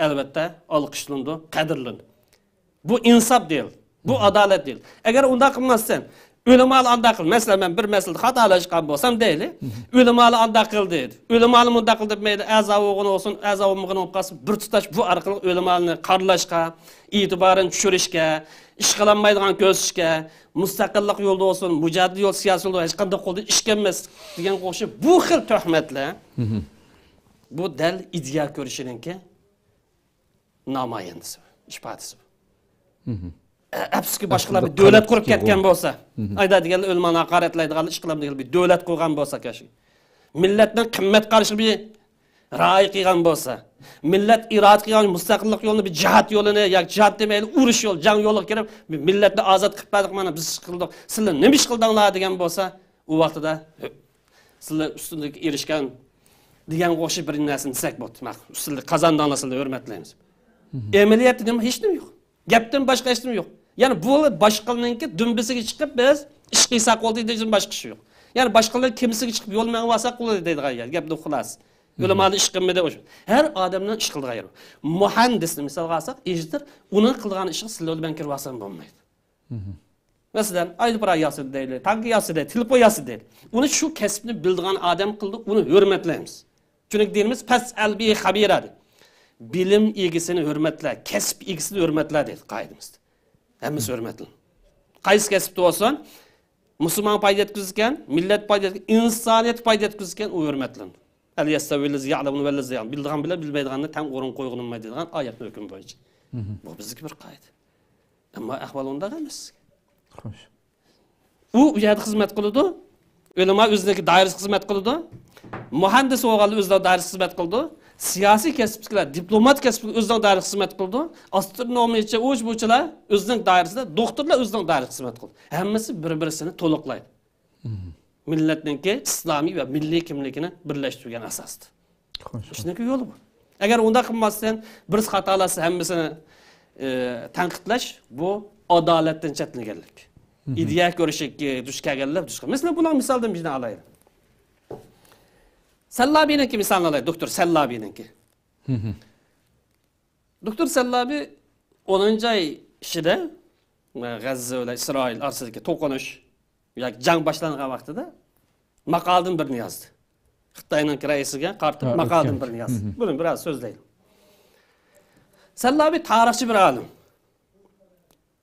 albatta olqishlandi, qadrlandi. Bu insof deyil. Bu adolat deyil. Agar unda qilmassan, ulamolar anda qil. Masalan, men bir masalada xatolashgan bo'lsam deyli, ulamolar anda qil deydi. Ulamolar munda qil debmaydi, azavog'ini olsin, azavog'ini olib qolsin, bir tutash bu orqali ulamolarni qarlashga, e'tiborini tushirishga, ish qilinmaydigan ko'rsatishga, mustaqillik yo'lda olsin, mujohid yo'l siyosiy yo'lda hech qanday qo'lda ish kelmas degan qo'shib, bu xil tuhmatlar bu dal ideya ko'rishiningki namoyandasi, ifodasi. Afsuski boshqalar bir davlat qurib ketgan bo'lsa, aytadiganlar o'lmani haqoratlaydiganlar ish qiladigan bir davlat qurgan bo'lsa kashi. Millatning qimmat qarishi bir ra'y qilgan bo'lsa, millat iroda qilgan mustaqillik yo'lini bir jihad yo'lini yoki jihad demayli urush yo'l, jang yo'liga kirib millatni ozod qilib berdik, mana biz qildik. Sizlar nima ish qildinglar degan bo'lsa, u vaqtida sizlar ustunlikka erishgan degan qo'shib bir narsani desak bo'ldi. Sizlar qozondinglar, sizlar hurmatlaymiz. Amaliyotda nima hech nima yo'q. Gapdan boshqa hech nima yo'q. Ya'ni bu boshqalarningki dumbisiga chiqib biz ish qilsak bo'ldi degan boshqa ish yo'q. Ya'ni boshqalar kimsiga chiqib yo'l manga olsa bo'ladi deydigan gap xulos. Ulamolar ish qilmaydi o'sha. Har odamning ish qildigan yeri. Muhandisni misolga olsak, injener uning qilgan ishi sizlar bilan kirib olsa bo'lmaydi. Masalan, aeroport yasadi deydi, tank yasadi, telefon yasadi deydi. Uni shu kasbni bildigan odam qildi, uni hurmatlaymiz. Chunki dinimiz pas albi xabiradi. Bilim egisini hurmatla, kasb egisini hurmatla deydi qoidamizda. Hammasi hurmatlan. Qaysi kasbda olsan, musulmon foyda yetkazgan, millat foyda yetkazgan, insoniyat foyda yetkazgan u hurmatlan. Al-yastaviz ya'lamun vel lazyan. Bildigan bilan bilmaydiganni tang o'rin qo'ygan olmaydigan oyatning hukmi bo'yicha. Bu bizga bir qoida. Ammo ahvol unda emas. Xo'sh. U yerda xizmat qiladi. Ulamo o'zining doirasida xizmat qiladi. Muhandis o'g'il o'zining doirasida xizmat qiladi. Siyosiy kasbchilar, diplomat kasbchilar o'zining doirasida xizmat qiladi. Astronomiyachi, o'ch-bo'chilar o'zining doirasida, doktorlar o'zining doirasida xizmat qiladi. Hammasi bir-birini to'liqlaydi. Millatningki islomiy va milliy kimligini birlashtirgan asosda. Shunday yo'li bu. Agar unda qilmasdan bir xatolasi hammasini tanqidlash bu adolatdan chetlaganlik. Ideya ko'rishga duch kelganlar duch kelgan. Masalan, bular misoldan birini olaylik. Sallabininki misolni olaylik, doktor Sallabininki. Doktor Sallabi 10-oy ishida G'azza va Isroil orasidagi to'qinish yoki jang boshlangan vaqtida maqoldan birini yozdi. Xitoyning raisiga qarshi maqoldan birini yozdi. Buni biroz so'zlaylik. Sallabi tarixchi bir olim.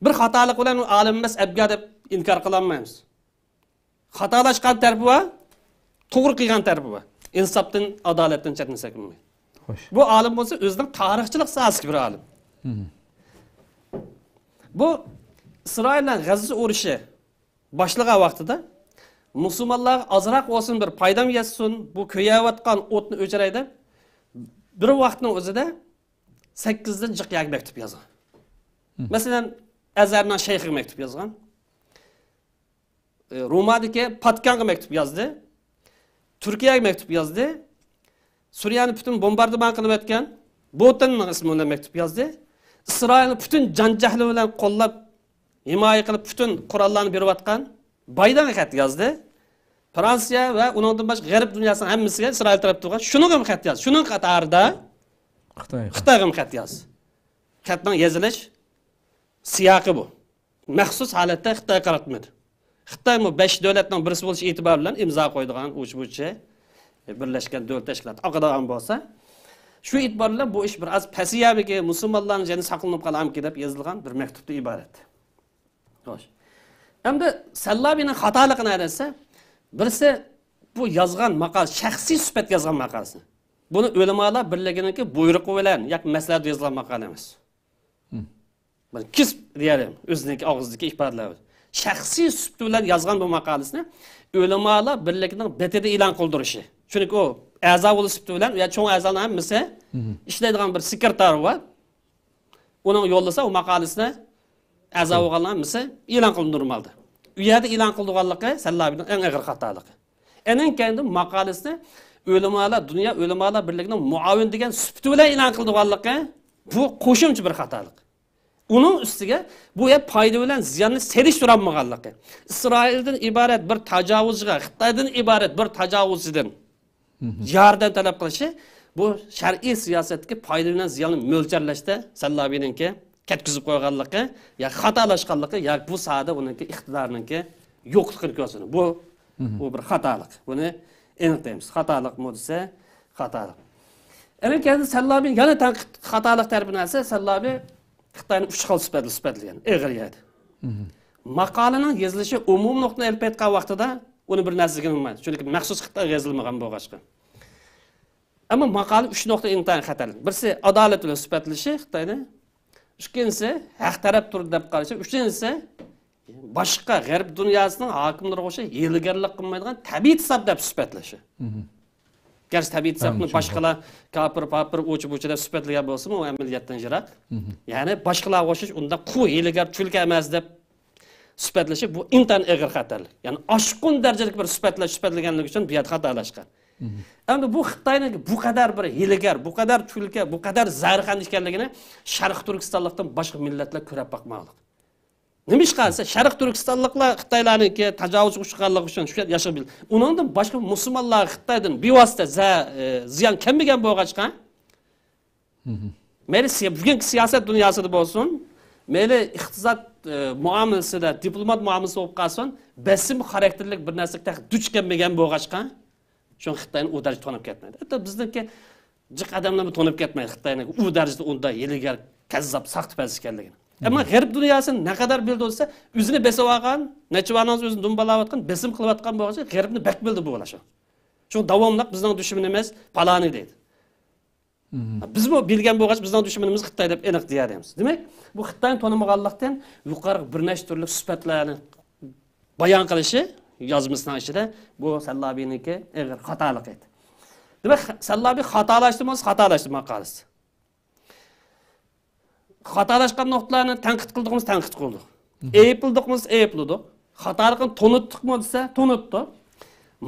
Bir xatolik bilan olim emas, abga deb inkor qilolmaymiz. Xatolashgan tarafi va to'g'ri qilgan tarafi va insofdan, adolatdan chetnasa bo'lmaydi. Xo'sh. Bu olim bo'lsa, o'zining tarixchilik sohasiga bir olim. Bu Isroilning G'azza urushi başlagan vaqtida musulmonlar azroq olsin bir foydam yetsin, bu ko'yayotgan o'tni o'chiraydi. Bir vaqtning o'zida 8 dan jiqyak maktub yozgan. Masalan, Azarning shayxiga maktub yozgan. Romadagi Patkanga maktub yozdi. Turkiyaga maktub yozdi. Suriyani butun bombardimon qilib o'tgan Botanning ismiga maktub yozdi. Isroilni butun janjahli bilan qo'llab himoya qilib butun qurollarni berib atgan Baydenga xat yozdi. Fransiya va uningdan boshqa g'arb dunyosining hammasiga Isroil taraf turgan shuning ham xat yoz. Shuning qatorida Xitoyga ham xat yoz. Xatning yozilish siyaqi bu. Maxsus holatda Xitoy qaratmadi. Xitoy mu 5 davlatning birisi bo'lish e'tibori bilan imzo qo'ydigan uch-buchi Birlashgan Davlatlar Tashkiloti aqdigan bo'lsa, shu e'tibor bilan bu ish biroz pasiyabiki musulmonlarning joni saqlanib qolamki deb yozilgan bir maktubdan iborat. Xo'sh. Endi Sallabining xatoligini aytsa, birisi bu yozgan maqol shaxsiy sifatga yozgan maqolasi. Buni ulamolar birliginiki buyrug'i bilan yoki maslahat yozgan maqol emas. Bir kisb deyalım, o'ziniki og'izdagi ifodalar. Shaxsiy sifatı bilan yozgan bu maqolasini ulamolar birligining betida e'lon qildirishi. Chunki u a'zo bo'lish sifati bilan ya cho'ng a'zolar hammasi ishlaydigan bir sekretar bor. Uning yo'llasa u maqolasini a'zo bo'lganlar hammasi e'lon qilindirmaldi. U yerda e'lon qilganligi Sallabining eng og'ir xatoligi. Enin kendi maqolasini dunyo ulamolar birligining muavin degan sifati bilan e'lon qilganligi bu qo'shimcha bir xatolik. Onun üstüge bu hep payda bilen ziyanını seliştirilmağanlığı. İsrail'den ibaret bir tacavuzcuğa, Xitay'dan ibaret bir tacavuzcudan yardım talep kılışı bu şer'i siyasetki payda bilen ziyanını mölçerleşti. Sallabi'ninki ketkizip koyganlığı ya hatalaşkanlığı ya bu sahada onunki iktidarınınki yoklukunu görsün. Bu bir hatalık. Bunu eniqlaymiz. Hatalık mı dese hatalık. Emin kendi Sallabi'nin yana hatalık terbiyeni ise Sallabi Xitoyning 3 xil sifatlagan eg'ir yedi. Maqolaning yozilishi umum nuqta elib aytgan vaqtida uni bir narsaga bilmaydi. Chunki maxsus Xitoyga yozilmagan bo'lg'achqa. Ammo maqola 3 nuqta intayin xatarli. Birisi adolat bilan sifatlashi Xitoyni, ikkinchisi haq taraf turdi deb qarashi, uchinchisi boshqa g'arb dunyosining hokimlariga o'xshash yelgarlik qilmaydigan tabiiy hisob deb sifatlashi. Gerçi tabii hesabını başkalar kapır uçu deb sifatlagan bo'lsa, u amaliyotdan yiroq. Ya'ni boshqalar o'xshash unda qu hiligar chulka emas deb sifatlashi bu intan og'ir xatarlik. Ya'ni oshqun darajalik bir sifatlaganligi uchun bu yer xatolashgan. Endi bu Xitoyning bu qadar bir hiligar, bu qadar chulka, bu qadar zarxan ekanligini Sharq Turkistonlikdan boshqa millatlar ko'rib boqmoqlik. Nima ish qilsa Sharq Turkistonliklar Xitoylarniki tajovuz uchganligi uchun shu yashab bil. Uningdan boshqa musulmonlar Xitoydan bevosita ziyon kelmagan bo'lg'achqa. Meni bugungi siyosat dunyosida bo'lsin, meni iqtisod muomalasida, diplomat muomalasida bo'lib qolsin, besim xarakterlik bir narsaga duch kelmagan bo'lg'achqa, shu Xitoyni u darajada tonib ketmaydi. Hatto bizniki jiq odamlarni tonib ketmaydi Xitoyni u darajada unda yeligar kazzab saxtipaz ekanligini. Ama g'arb dunyosini ne kadar bildi olsa, o'zini besib olgan, nechivangiz o'zini dumbalayotgan, besim qilayotgan bo'lsa, g'arbni bak bildi bu bo'lashi. Shu davomli bizning dushmanimiz paloni deydi. Biz bu bilgan bo'lgach, bizning dushmanimiz Xitoy deb aniq deyamiz. Demak, bu Xitoyni tonimaganlikdan yuqori bir nechta turli sifatlarni bayon qilishi yozmasining ichida bu Sallabiniki og'ir xatolik edi. Demak, Sallabi xatolashdi maqolasi. Xatolashgan nuqtalarni tanqid qildığımız tanqid qildik. Eyipildığımız eyipildik. Xatolikni tonutdikmi desa, tonutdik.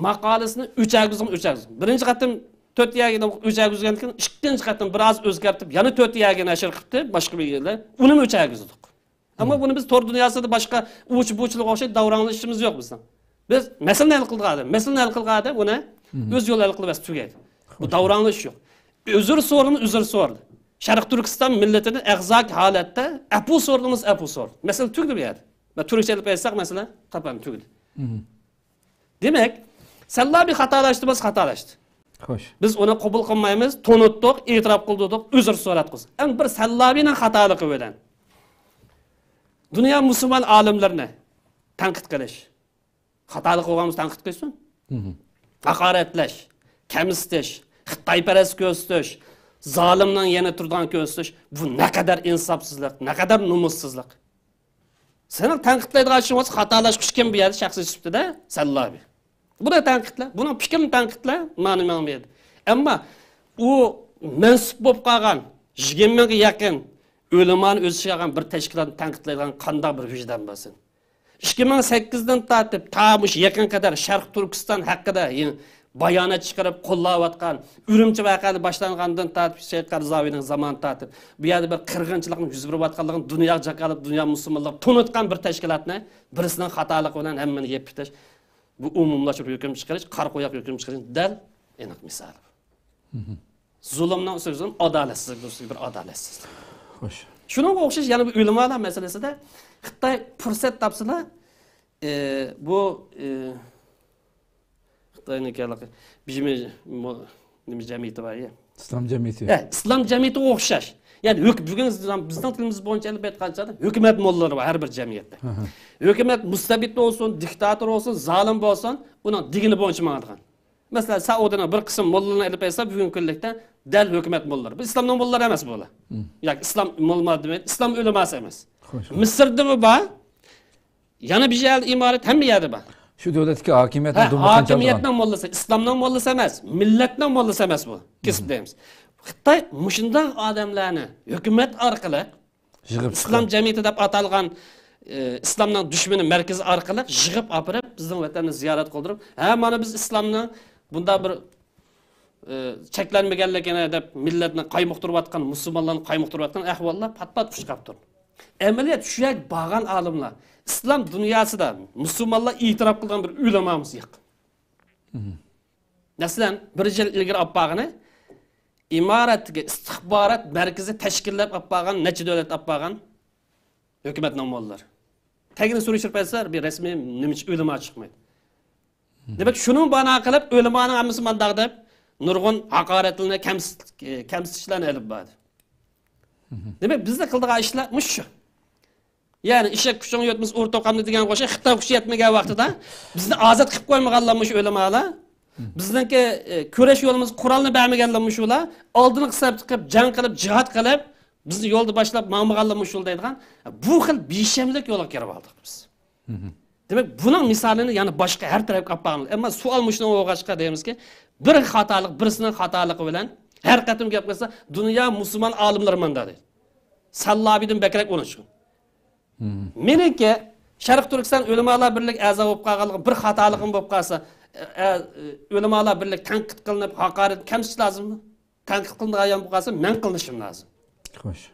Maqolasini 3 aguzim. Birinchi qatim 4 yagini 3 aguzgan keyin ikkinchi qatim biroz o'zgartib, yana 4 yagini nashr qilibdi boshqa bir yerlar. Uni 3 aguzdik. Ammo buni biz tor dunyosida boshqa uch-buchlik o'xshaydi davranishimiz yo'q bizning. Biz masalani hal qilganda, uni o'z yo'li hal qilib tugaydi. Bu davranish yo'q. Uzr so'rdi. Sharq Turkiston millatini ag'zak holatda apu so'rdi. Masala tugdi bu yerda. Va turkcha deb aytsak masala tapan tugdi. Demak, Sallabi xatolashdi. Xo'sh. Biz uni qabul qilmaymiz, tonutdik, e'tirof qildik, uzr so'ratdik. Endi bir Sallabining xatoligi bilan dunyo musulmon olimlarini tanqid qilish. Xatolik qilganmiz tanqid qilsin. Haqoratlash, kamsitish, Xitoyparast ko'rsatish, zalimdan yana turdan ko'rsatish, bu ne kadar insofsizlik, ne kadar numussizlik. Seni tanqidlaydigan ishimiz xatolashqish kim bu yerda shaxsiy sifatida Sallabi. Bu da tanqidlar, buni fikrini tanqidlar, ma'lum berdi. Ammo u mansub bo'lib qolgan 20 mingga yaqin o'limani o'z ichiga olgan bir tashkilotni tanqidlaydigan qanday bir vijdon bo'lsin. 2008dan tortib tamush yaqin qadar Sharq Turkiston haqida bayonot chiqarib qo'llayotgan, Urumchi voqeasi boshlangandan tortib Shayx Qarzovining zamoni tortib bu yerda bir qirg'inchilikning yuz berayotganligini dunyoga jaqalib, dunyo musulmonlar tonutgan bir tashkilotni birisining xatoligi bilan hammani yeb bitish. bu umumlaştırib hukm chiqarish, qar qo'yaq hukm chiqarish dal aniq misoli. Zulmdan so'zim adolatsizlik, bir adolatsizlik. Xo'sh. Shunga o'xshash yana bir ulamolar masalasida Xitoy fursat topsalar, bu Xitoyniklar bizim nima jamiyati bor ya? İslam jamiyati. İslam jamiyati o'xshash. Yani bugün bizden tilimiz boyunca elbet kançadı. Hükümet mollaları var her bir cemiyette. Hükümet mustabit olsun, diktatör olsun, zalim olsun, bunun digini boyunca mağdırgan. Mesela Saudi'nin bir kısım mollalarını elbet bugün küllikten del hükümet mollaları. Bu İslam'dan mollaları emez bu ola. Yani İslam mollaları demek, İslam uleması emez. Mısır'da mı var? Yani bir şey imaret hem bir yerde var. Şu devletki hakimiyetin hakimiyetten mollası, İslam'dan mollası emez, milletten mollası emez bu. Kesip deyimiz. Xitoy mushunday odamlarni hukumat orqali islom jamiyati deb atalgan islomning dushmani markazi orqali yig'ib olib bizning vatanni ziyorat qildirib, ha mana biz islomni bunda bir cheklanmaganligini deb millatni qaymoqtirayotgan, musulmonlarni qaymoqtirayotgan ahvollar pat-pat chiqib turdi. Amaliyat shu yak bo'lgan olimlar islom dunyosida musulmonlar e'tirof qilgan bir ulamamiz yo'q. Masalan, bir yil ilgari olib bag'ini İmaratga istihbarat merkezi teşkillab appagan neçe devlet appagan hükümet namollar. Tegini surishtirib aytsalar bir resmi nimich o'lima chiqmaydi. Demak, shuni bana qilib o'limani hammasi mandaq deb nurg'un haqoratlarni kamsitishlarni olib bordi. Demak, bizda qildigan ishlar shu. Yani ishak kuching yotmiz o'rtoqamni degan qo'sha Xitoy kuchi yetmagan vaqtida bizni ozod qilib qo'ymaganlar shu o'limalar. Bizdeki köreş yolumuz Kur'an'ı beğenmeyenlermiş ola, aldığını kısap çıkıp, can kılıp, cihat kılıp, bizi yolda başlayıp mağmağanlamış oldaydıgan, bu xil bişemlik yola kerip aldık biz. Demek bunun misalini yani başka her taraf kapağınız. Ama su almışına o kaçka deyimiz ki, bir hatalık, birisinin hatalığı bilen, her katım yapmasa, dünya Müslüman alimleri manda değil. Sallabidin bekerek onu çıkın. Menimki, Şarkı Türkistan Ölümalar Birlik azı olup kalğanlığı, bir hatalığın olup kalsa, Ölümalar Birlik tenkit kılınıp, hakaret kemsiz lazım mı? Tenkit kılınıp ayağım bu kalsa, men kılınışım lazım. Hoş.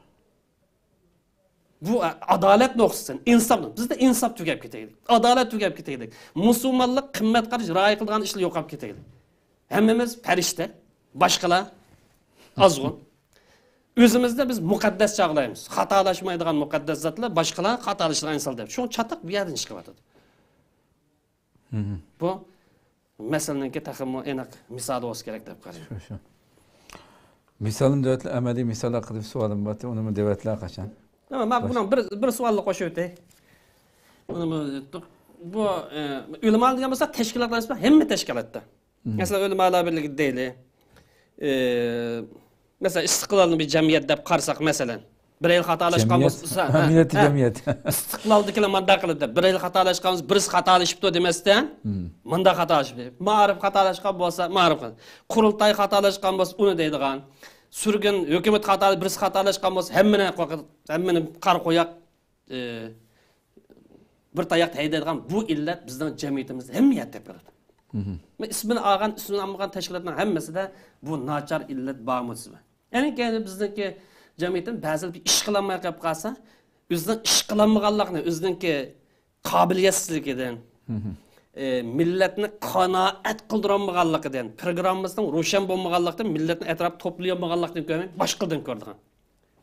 Bu adalet noktasın, insaf. Bizde insaf tükep keteydik. Adalet tükep keteydik. Musulmanlık kımmet karış, raya kılgan işli yokap keteydik. Hemmimiz perişte, başkalar azgın. Özümüzde biz mukaddes çağlayımız. Hatalaşmaydıgan mukaddes zatlar, başkalar hatalaşılan insan deyip. Şunu çatak bir yerden çıkıp atıdı. Bu, meseleninki takımı enak misali olsa gerek deyip karayım. Şu. Misalim devletli, emeli misal akıdip sualım batı, onu mu devletler kaçan? Ama buna bir sualla koşu ötey. Bu, ölümal diyen mesela teşkilatlar ismi, hem mi teşkilatta? Mesela Ölümalar Birliği değil. Mesela istiqlalını bir cemiyet deyip qarsak mesela. Bir el hatalaşqanımız... Cemiyet. İstiqlaldıkiler manda qılıdı. Bir el hatalaşqanımız, birisi hatalaşıptı demesden, manda hatalaşıptı. Ma'arif hatalaşqan bolsa, ma'arif qılıdı. Qurultay hatalaşqan bolsa, onu deydiğen. Sürgün, hükümet hatalı, birisi hatalaşqan bolsa, hemmini qar qoyaq, bir tayaq deydiğen bu illet bizden cemiyetimizde hemmiyet yapıyordu. İsmini ağan, ismini almagan teşkilatların hemmesi de bu naçar illet bağımlısı. Yani bizdeki cemiyetin bazı bir iş kılanmaya yapıp kalsa, özünün iş kılanmağanlıqını, özününki kabiliyetsizliginden, milletini kanaat kıldıranmağanlıqıdan, programımızdan roşan bulmağanlıqdan, milletin etrafı toplayanmağanlıqdan görmeyi başkıldan gördük.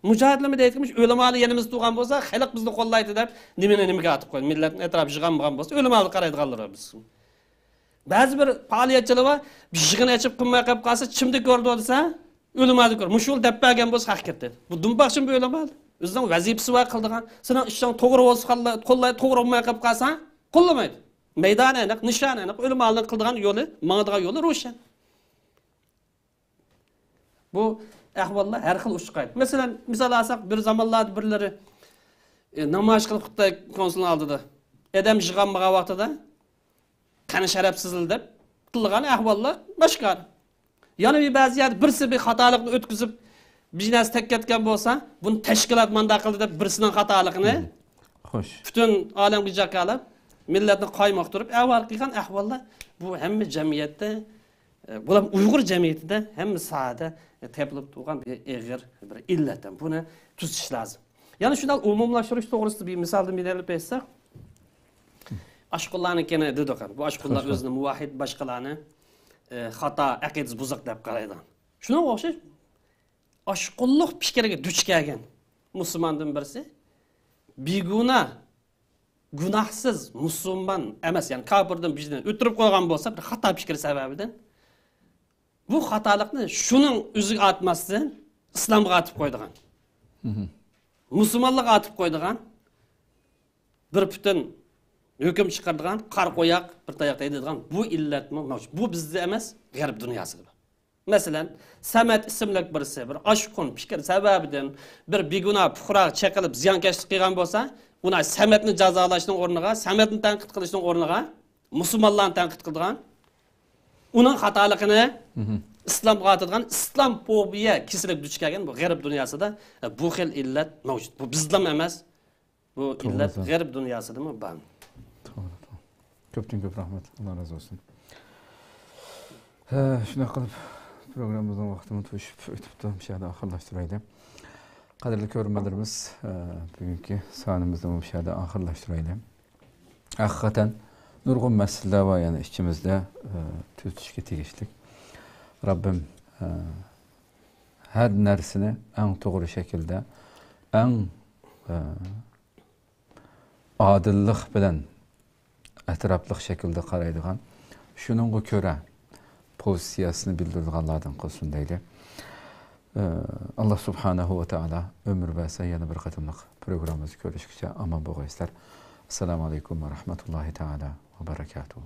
Mücahidleme de etkimiş, ölümalı yenimiz tuğan bolsa, xalq bizni qollaydı deyip, nimine atıp koydu. Milletin etrafı yığanmağan bolsa, ölümalı qaraydı qalırlar biz. Bazı bir faaliyetçiler var, bir yığını açıp kılmaya yapıp kalsa, kimde gördü olsa, ölümalı gördü. Muşul deppagen bolsa hak ketdi. Bu dumbaqçın bir ölümalı. Özünün vazifesi var kıldığan, senin işten toğru olsa kollayı toğru olmaya yapıp kalsa, kollamaydı. Meydan enek, nişan enek, ölümalı kıldığan yolu, mağdığan yolu roşan. Bu ahvallar her xil uçqaydı. Mesela, misal alsak, bir zamanlarda birileri namaş kılıp Xitoy konsulunu aldı da, edem yığanmağa vaxtıda, qani şərəfsizlik deb qılğan ahvallar başqa. Yani bir bazı yer birisi bir hatalıqni ötküzüp bir narsa tek ketgan bolsa, bunu teşkilat manda qildi deb birisinin hatalıqını Xoş. bütün alemga jakalab, milletni qaymoqtirib, avval qilgan ahvollar bu hamma jamiyatda, bular Uyg'ur jamiyatida hamma sohada tepilib turgan bir eg'ir bir illatdan. Buni tuzish lazım. Yani shundan umumlashtirish to'g'risida bir misolni berib bersak, Aşqullarnikini dedik. Bu aşqullar özünü muvahhid, başqalarını xata, aqidasi buzuq deb qaraydi. Shunga o'xshash aşqulluq fikriga duch kelgan musulmondan birisi beguna gunohsiz musulmon emas, ya'ni kofirdan bizdan o'tirib qo'ygan bo'lsa, bir xato fikr sababidan bu xatolikni shuning o'ziga atmasdan islomga atib qo'ydigan. Musulmonlarga atib qo'ydigan bir butun hukm chiqardigan, qar qo'yaq, bir tayoq deydigan bu illatmi mavjud. Bu bizda emas, g'arb dunyosida. Masalan, Samat ismli birisi bir ashqun fikr sababidan bir beguna fuqaro chaqilib ziyonkashlik qilgan bo'lsa, uni Samatni jazolashning o'rniga, Samatni tanqid qilishning o'rniga musulmonlarni tanqid qilgan, uning xatoligini islomga atadigan islom fobiya kishilik duch kelgan bu g'arb dunyosida bu xil illat mavjud. Bu bizda emas. Bu illat g'arb dunyosidami bor. To'g'ri. Ko'pdan ko'p rahmat. Alloh razı olsun. Shunday qilib programımızın vaxtını ötüb müşahede ahırlaştıraydı. Qadirli görürmələrimiz, bugünkü sanımızda müşahede ahırlaştıraydı. Hakikaten nurgun məsələlər var, yani içimizde tüzüşke tegişlik. Rabbim her nərsini en doğru şekilde, en adillik bilen, etraflıq şekilde qaraydıgan, şununla köre pozisiyasını bildirdiğanlardan qılsın deyli. Allah subhanahu ve ta'ala ömür verse yana bir qatımlıq programımızı görüşküçe aman boğayslar. Assalamu alaikum ve rahmetullahi ta'ala ve berekatuhu.